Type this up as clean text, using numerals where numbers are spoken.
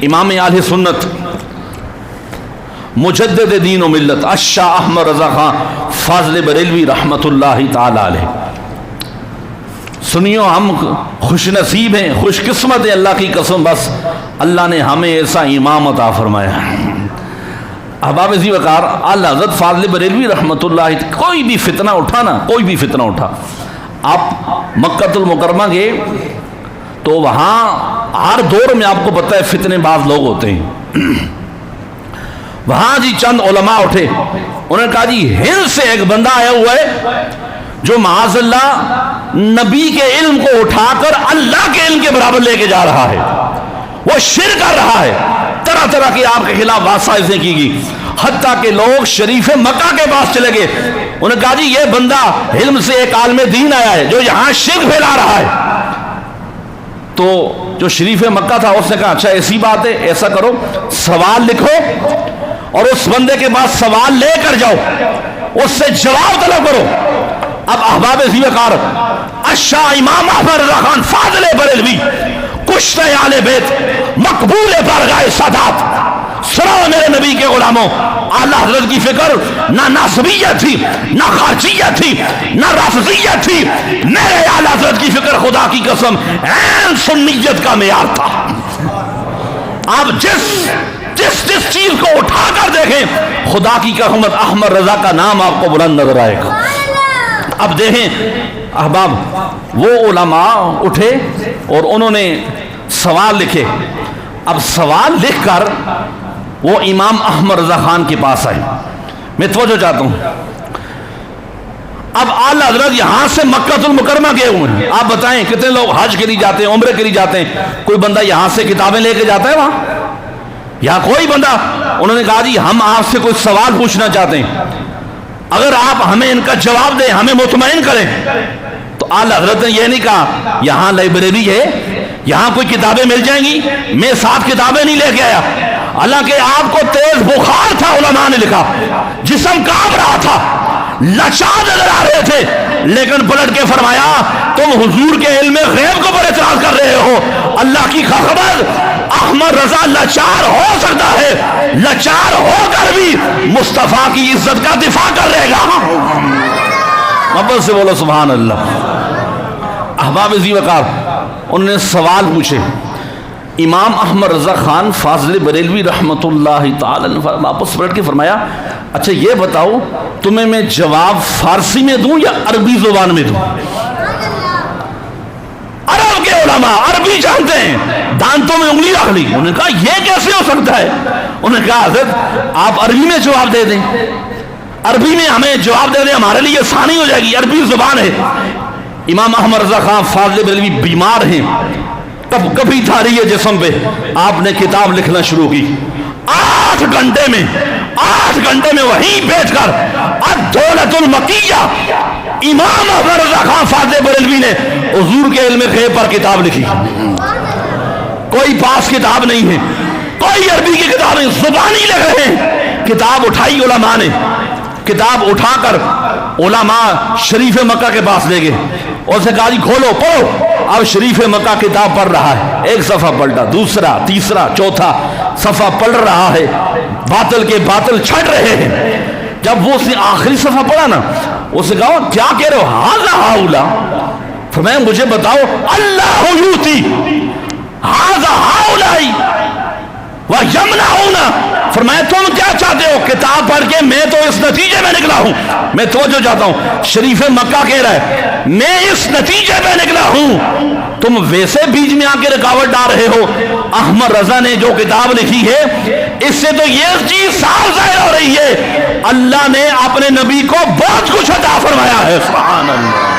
امام اہل سنت مجدد دین و ملت الشاہ احمد رضا خان فاضل بریلوی رحمت اللہ تعالی علیہ. سنیو ہم خوش نصیب ہیں, خوش قسمت ہیں اللہ کی قسم, بس اللہ نے ہمیں ایسا امام عطا فرمایا. احباب ذی وقار, اعلیٰ حضرت فاضل بریلوی رحمت اللہ, کوئی بھی فتنہ اٹھا نا, کوئی بھی فتنہ اٹھا, آپ مکہ المکرمہ گئے تو وہاں ہر دور میں آپ کو پتہ ہے فتنے باز لوگ ہوتے ہیں. وہاں جی چند علماء اٹھے, انہوں نے کہا جی ہند سے ایک بندہ آیا ہوا ہے جو معاذ اللہ نبی کے علم کو اٹھا کر اللہ کے علم کے برابر لے کے جا رہا ہے, وہ شرک کر رہا ہے, طرح طرح کی آپ کے خلاف واسطائیں کی گئی, حتیٰ کہ لوگ شریف مکہ کے پاس چلے گئے. انہوں نے کہا جی یہ بندہ علم سے ایک عالم دین آیا ہے جو یہاں شرک پھیلا رہا ہے. تو جو شریف مکہ تھا اس نے کہا اچھا ایسی بات ہے, ایسا کرو سوال لکھو اور اس بندے کے پاس سوال لے کر جاؤ, اس سے جواب طلب کرو. اب احباب ذی وقار, الشاہ امام احمد رضا خان فاضل بریلوی کشتہ اہل بیت مقبول بارگاہ سادات, سنو میرے نبی کے غلاموں, اعلیٰ حضرت کی فکر نہ ناصبیت تھی, نہ خارجیت تھی, نہ رافضیت تھی. میرے اعلیٰ حضرت کی فکر خدا کی قسم عین سنیت کا معیار تھا. آپ جس چیز کو اٹھا کر دیکھیں, خدا کی قسم احمد رضا کا نام آپ کو بلند نظر آئے گا. اب دیکھیں احباب, وہ علماء اٹھے اور انہوں نے سوال لکھے. اب سوال لکھ کر وہ امام احمد رضا خان کے پاس آئے. میں توجہ چاہتا ہوں, اب اعلیٰ حضرت یہاں سے مکہ المکرمہ گئے ہوئے ہیں. آپ بتائیں کتنے لوگ حج کے لیے جاتے ہیں, عمرے کے لیے جاتے ہیں, کوئی بندہ یہاں سے کتابیں لے کے جاتا ہے وہاں؟ یہاں کوئی بندہ. انہوں نے کہا جی ہم آپ سے کوئی سوال پوچھنا چاہتے ہیں, اگر آپ ہمیں ان کا جواب دیں, ہمیں مطمئن کریں. تو اعلیٰ حضرت نے یہ نہیں کہا یہاں لائبریری ہے, یہاں کوئی کتابیں مل جائیں گی, میں 7 کتابیں نہیں لے کے آیا. حالانکہ آپ کو تیز بخار تھا, علماء نے لکھا, جسم کانپ رہا تھا, لچار نظر آ رہے تھے, لیکن پلٹ کے فرمایا تم حضور کے علم غیب کو پر اعتراض کر رہے ہو. اللہ کی خبر, احمد رضا لچار ہو سکتا ہے, لچار ہو کر بھی مصطفیٰ کی عزت کا دفاع کر رہے گا. محبت سے بولو سبحان اللہ. احباب ذی وقار, انہوں نے سوال پوچھے. امام احمد رضا خان فاضل بریلوی رحمت اللہ تعالی واپس پلٹ کے فرمایا اچھا یہ بتاؤ تمہیں میں جواب فارسی میں دوں یا عربی زبان میں دوں؟ عرب کے علماء عربی جانتے ہیں, دانتوں میں انگلی رکھ لی. انہوں نے کہا یہ کیسے ہو سکتا ہے؟ انہوں نے کہا حضرت آپ عربی میں جواب دے دیں, عربی میں ہمیں جواب دے دیں, ہمارے لیے آسانی ہو جائے گی, عربی زبان ہے. امام احمد رضا خان فاضل بریلوی بیمار ہیں, کبھی تھا رہی ہے جسم پہ. آپ نے کتاب لکھنا شروع کی. 8 گھنٹے میں وہیں بیٹھ کر الدولۃ المکیہ امام احمد رضا خان فاضل بریلوی نے حضور کے علم غیب پر کتاب لکھی. کوئی پاس کتاب نہیں ہے, کوئی عربی کی کتاب نہیں, زبانی لکھ رہے ہیں. کتاب اٹھائی علماء نے, کتاب اٹھا کر علماء شریف مکہ کے پاس لے گئے اور سے کہا جی کھولو پڑھو. اب شریف مکہ کتاب پڑھ رہا ہے, ایک صفحہ پلٹا, دوسرا, تیسرا, چوتھا صفحہ پڑھ رہا ہے, باطل کے باطل چھٹ رہے ہیں. جب وہ اس نے آخری صفحہ پڑھا نا, اسے کہا کیا کہہ رہے ہو؟ ھذا ھاؤلا. فرمایا مجھے بتاؤ, اللہ یؤتی ھذا ھاؤلائی ویمنعون. فرمایا تم کیا چاہتے ہو؟ کتاب پڑھ کے میں تو اس نتیجے میں نکلا ہوں. میں توجہ چاہتا ہوں, شریف مکہ کہہ رہا ہے میں اس نتیجے میں نکلا ہوں, تم ویسے بیچ میں آ کے رکاوٹ ڈال رہے ہو. احمد رضا نے جو کتاب لکھی ہے اس سے تو یہ چیز صاف ظاہر ہو رہی ہے اللہ نے اپنے نبی کو بہت کچھ عطا فرمایا ہے. سبحان اللہ.